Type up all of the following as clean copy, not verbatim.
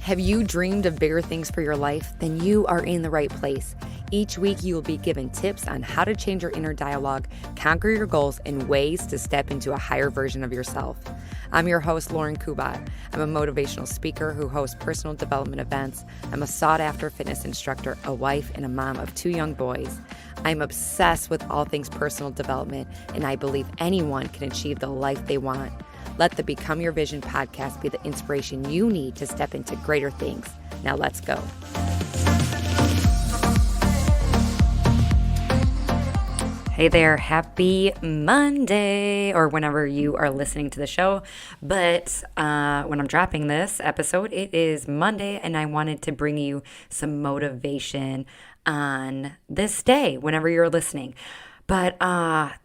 Have you dreamed of bigger things for your life? Then you are in the right place. Each week, you will be given tips on how to change your inner dialogue, conquer your goals, and ways to step into a higher version of yourself. I'm your host, Lauren Kubat. I'm a motivational speaker who hosts personal development events. I'm a sought-after fitness instructor, a wife, and a mom of 2 young boys. I'm obsessed with all things personal development, and I believe anyone can achieve the life they want. Let the Become Your Vision podcast be the inspiration you need to step into greater things. Now let's go. Hey there, happy Monday, or whenever you are listening to the show. But when I'm dropping this episode, it is Monday, and I wanted to bring you some motivation on this day, whenever you're listening. But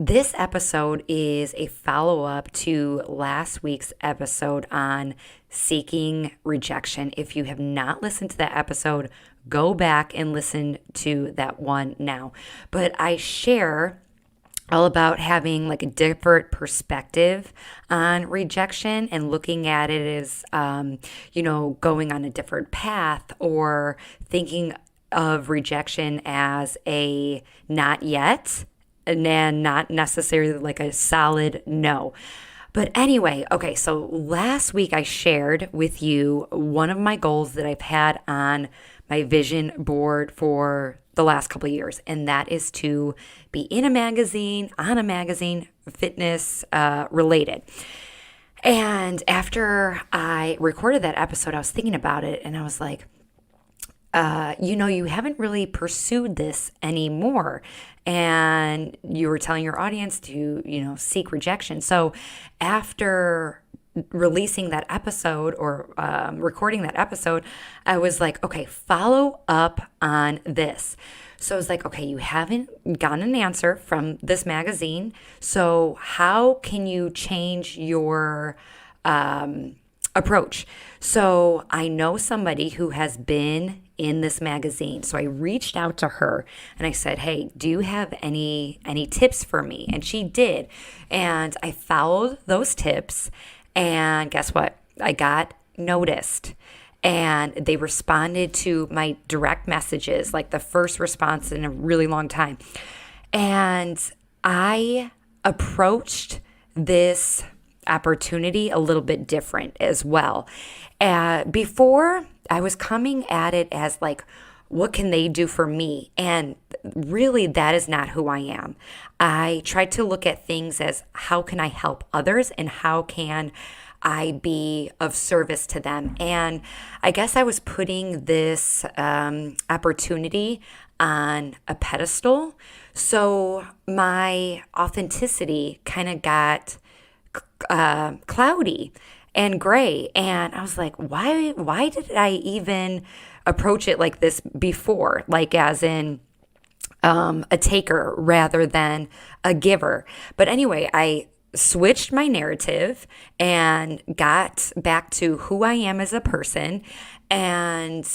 this episode is a follow-up to last week's episode on seeking rejection. If you have not listened to that episode, go back and listen to that one now. But I share all about having like a different perspective on rejection and looking at it as, going on a different path, or thinking of rejection as a not yet, and not necessarily like a solid no. But anyway, okay, so last week I shared with you one of my goals that I've had on my vision board for the last couple of years, and that is to be on a magazine, fitness related. And after I recorded that episode, I was thinking about it, and I was like, you haven't really pursued this anymore. And you were telling your audience to, seek rejection. So after releasing that episode or recording that episode, I was like, okay, follow up on this. So I was like, okay, you haven't gotten an answer from this magazine. So how can you change your approach? So I know somebody who has been in this magazine. So I reached out to her and I said, hey, do you have any tips for me? And she did. And I followed those tips, and guess what? I got noticed. And they responded to my direct messages, like the first response in a really long time. And I approached this opportunity a little bit different as well. Before, I was coming at it as like, what can they do for me? And really, that is not who I am. I tried to look at things as, how can I help others, and how can I be of service to them? And I guess I was putting this opportunity on a pedestal. So my authenticity kind of got cloudy and gray. And I was like, why did I even approach it like this before? Like as in a taker rather than a giver. But anyway, I switched my narrative and got back to who I am as a person, and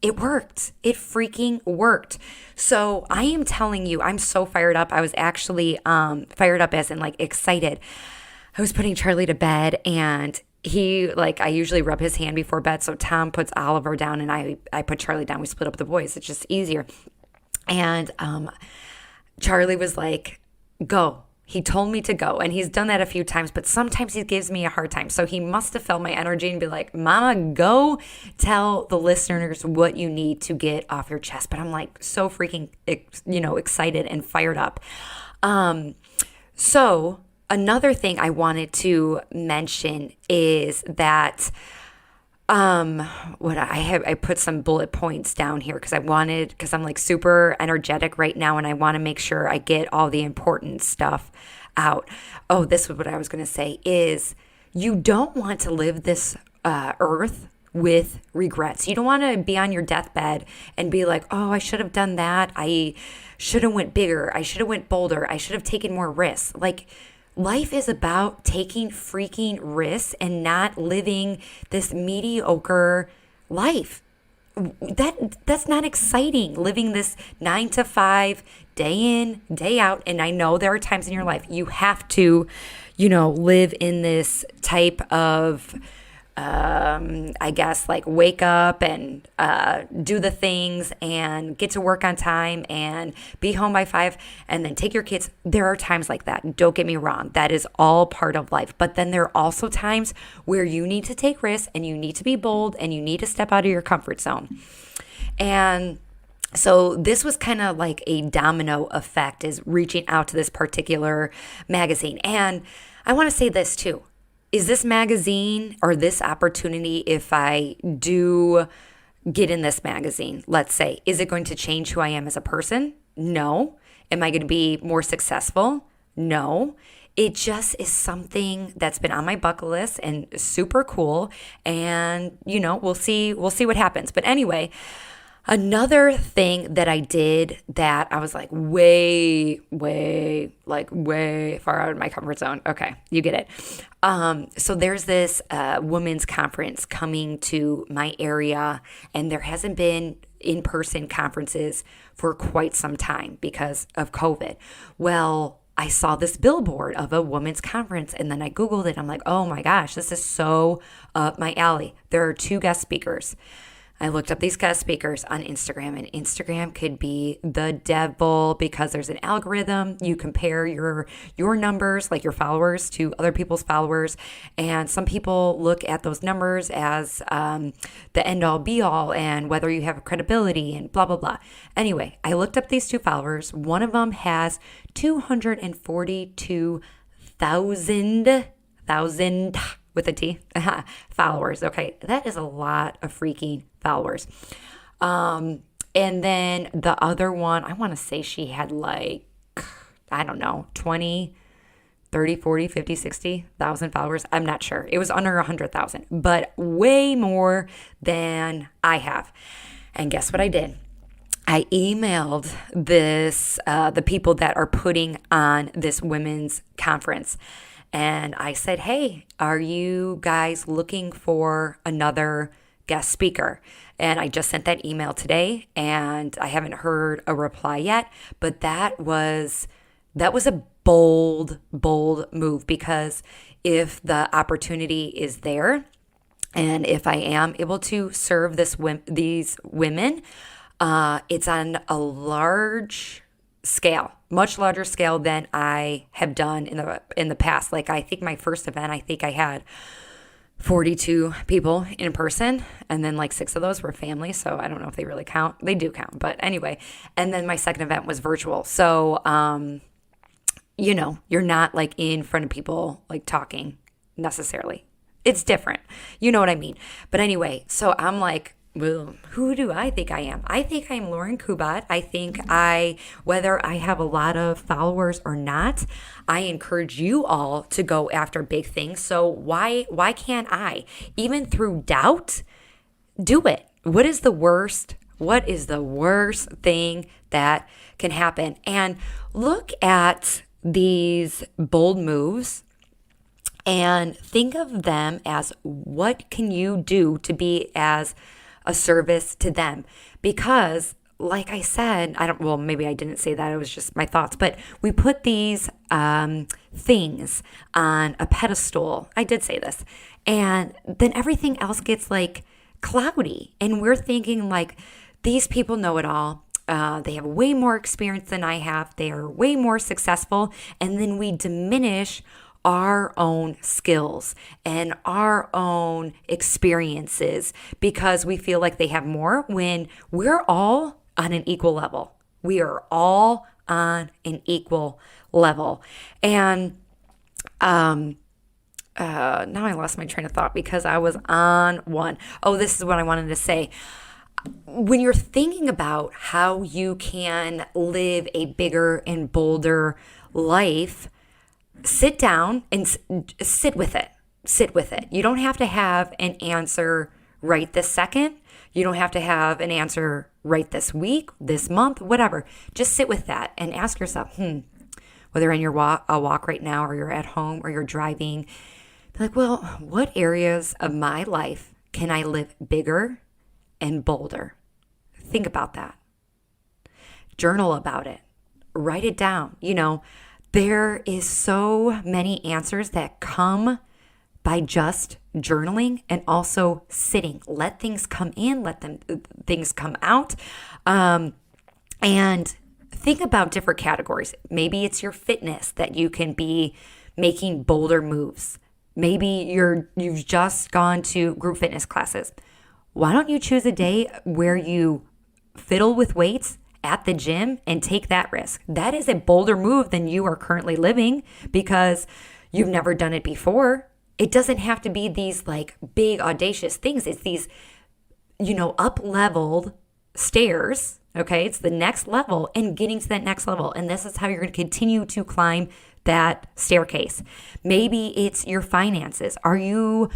it worked. It freaking worked. So I am telling you, I'm so fired up. I was actually fired up as in like excited. I was putting Charlie to bed, and I usually rub his hand before bed. So Tom puts Oliver down and I put Charlie down. We split up the boys. It's just easier. And Charlie was like, go. He told me to go. And he's done that a few times, but sometimes he gives me a hard time. So he must have felt my energy and be like, Mama, go tell the listeners what you need to get off your chest. But I'm like so freaking, excited and fired up. So another thing I wanted to mention is that I put some bullet points down here because I'm like super energetic right now, and I want to make sure I get all the important stuff out. Oh, this is what I was going to say is, you don't want to live this earth with regrets. You don't want to be on your deathbed and be like, oh, I should have done that. I should have went bigger. I should have went bolder. I should have taken more risks. Like, life is about taking freaking risks and not living this mediocre life. That's not exciting, living this 9 to 5, day in, day out. And I know there are times in your life you have to, live in this type of I guess, like wake up and do the things and get to work on time and be home by 5 and then take your kids. There are times like that. Don't get me wrong. That is all part of life. But then there are also times where you need to take risks and you need to be bold and you need to step out of your comfort zone. And so this was kind of like a domino effect, is reaching out to this particular magazine. And I want to say this too. Is this magazine or this opportunity, if I do get in this magazine, let's say, is it going to change who I am as a person? No. Am I going to be more successful? No. It just is something that's been on my bucket list and super cool. And, we'll see what happens. But anyway, another thing that I did that I was like way far out of my comfort zone. Okay, you get it. So there's this women's conference coming to my area, and there hasn't been in-person conferences for quite some time because of COVID. Well, I saw this billboard of a women's conference, and then I Googled it. I'm like, oh my gosh, this is so up my alley. There are 2 guest speakers. I looked up these guest speakers on Instagram, and Instagram could be the devil because there's an algorithm. You compare your numbers, like your followers, to other people's followers. And some people look at those numbers as the end all be all and whether you have credibility and blah, blah, blah. Anyway, I looked up these 2 followers. One of them has 242,000 with a T, followers. Okay, that is a lot of freaking followers. And then the other one, I want to say she had like, I don't know, 20, 30, 40, 50, 60,000 followers. I'm not sure. It was under 100,000, but way more than I have. And guess what I did? I emailed the people that are putting on this women's conference. And I said, hey, are you guys looking for another guest speaker? And I just sent that email today, and I haven't heard a reply yet. But that was a bold move, because if the opportunity is there, and if I am able to serve these women, it's on a large scale, much larger scale than I have done in the past. Like, I think my first event, I had 42 people in person, and then like 6 of those were family. So I don't know if they really count. They do count, but anyway. And then my second event was virtual. So, you're not like in front of people, like talking necessarily. It's different. You know what I mean? But anyway, so I'm like, well, who do I think I am? I think I'm Lauren Kubat. I think whether I have a lot of followers or not, I encourage you all to go after big things. So why can't I? Even through doubt, do it. What is the worst thing that can happen? And look at these bold moves and think of them as, what can you do to be as a service to them? Because like I said, maybe I didn't say that, it was just my thoughts, but we put these things on a pedestal. I did say this. And then everything else gets like cloudy, and we're thinking like, these people know it all. They have way more experience than I have. They are way more successful. And then we diminish our own skills and our own experiences because we feel like they have more, when we're all on an equal level. We are all on an equal level. And now I lost my train of thought because I was on one. Oh, this is what I wanted to say. When you're thinking about how you can live a bigger and bolder life, sit down and sit with it. Sit with it. You don't have to have an answer right this second. You don't have to have an answer right this week, this month, whatever. Just sit with that and ask yourself, whether in your walk right now, or you're at home, or you're driving, be like, well, what areas of my life can I live bigger and bolder? Think about that. Journal about it. Write it down. There is so many answers that come by just journaling and also sitting. Let things come in, things come out. And think about different categories. Maybe it's your fitness that you can be making bolder moves. Maybe you've just gone to group fitness classes. Why don't you choose a day where you fiddle with weights at the gym and take that risk? That is a bolder move than you are currently living because you've never done it before. It doesn't have to be these like big audacious things. It's these, up-leveled stairs. Okay, it's the next level and getting to that next level. And this is how you're going to continue to climb that staircase. Maybe it's your finances. Are you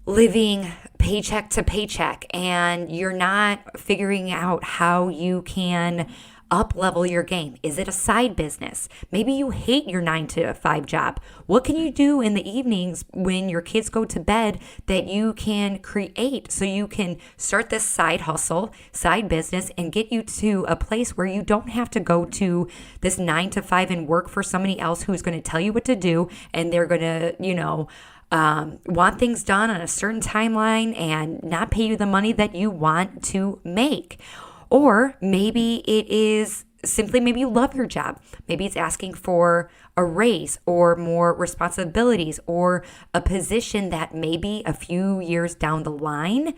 living paycheck to paycheck and you're not figuring out how you can up level your game? Is it a side business? Maybe you hate your 9-to-5 job. What can you do in the evenings when your kids go to bed that you can create so you can start this side hustle, side business, and get you to a place where you don't have to go to this 9-to-5 and work for somebody else who's going to tell you what to do, and they're going to, want things done on a certain timeline and not pay you the money that you want to make. Or maybe it is simply, maybe you love your job. Maybe it's asking for a raise or more responsibilities or a position that maybe a few years down the line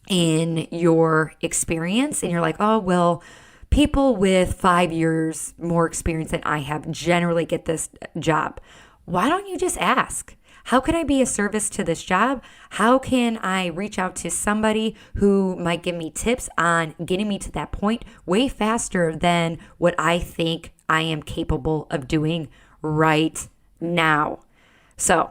in your experience, and you're like, oh, well, people with 5 years more experience than I have generally get this job. Why don't you just ask? How can I be a service to this job? How can I reach out to somebody who might give me tips on getting me to that point way faster than what I think I am capable of doing right now? So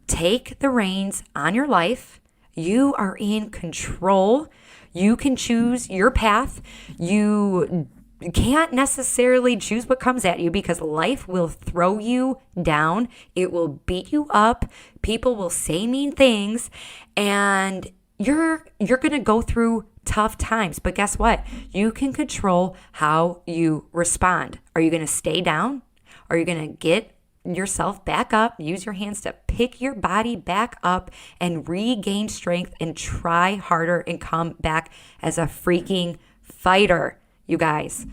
take the reins on your life. You are in control. You can choose your path. You can't necessarily choose what comes at you because life will throw you down. It will beat you up. People will say mean things, and you're going to go through tough times. But guess what? You can control how you respond. Are you going to stay down? Are you going to get yourself back up? Use your hands to pick your body back up and regain strength and try harder and come back as a freaking fighter. You guys,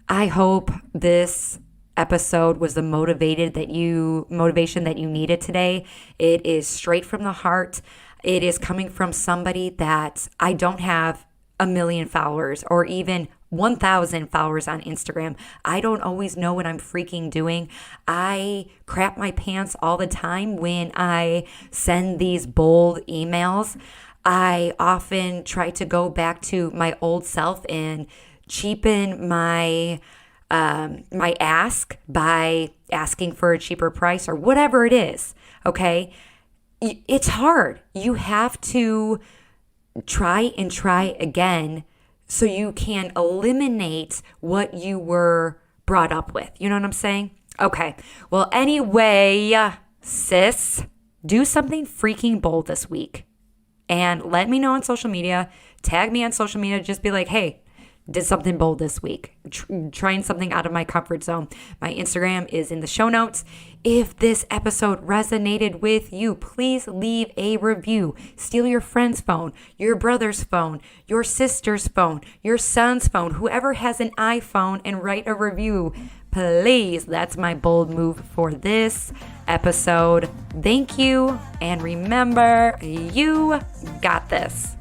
I hope this episode was the motivation that you needed today. It is straight from the heart. It is coming from somebody that I don't have 1 million followers or even 1,000 followers on Instagram. I don't always know what I'm freaking doing. I crap my pants all the time when I send these bold emails. I often try to go back to my old self and cheapen my my ask by asking for a cheaper price or whatever it is. Okay, it's hard. You have to try and try again so you can eliminate what you were brought up with. You know what I'm saying? Okay. Well, anyway, sis, do something freaking bold this week and let me know on social media. Tag me on social media. Just be like, hey, did something bold this week, trying something out of my comfort zone. My Instagram is in the show notes. If this episode resonated with you, please leave a review. Steal your friend's phone, your brother's phone, your sister's phone, your son's phone, whoever has an iPhone, and write a review. Please, that's my bold move for this episode. Thank you, and remember, you got this.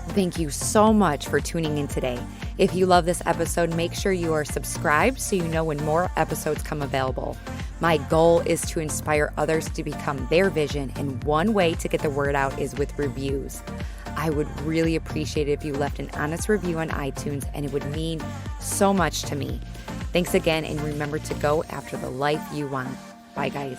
Thank you so much for tuning in today. If you love this episode, make sure you are subscribed so you know when more episodes come available. My goal is to inspire others to become their vision, and one way to get the word out is with reviews. I would really appreciate it if you left an honest review on iTunes, and it would mean so much to me. Thanks again, and remember to go after the life you want. Bye, guys.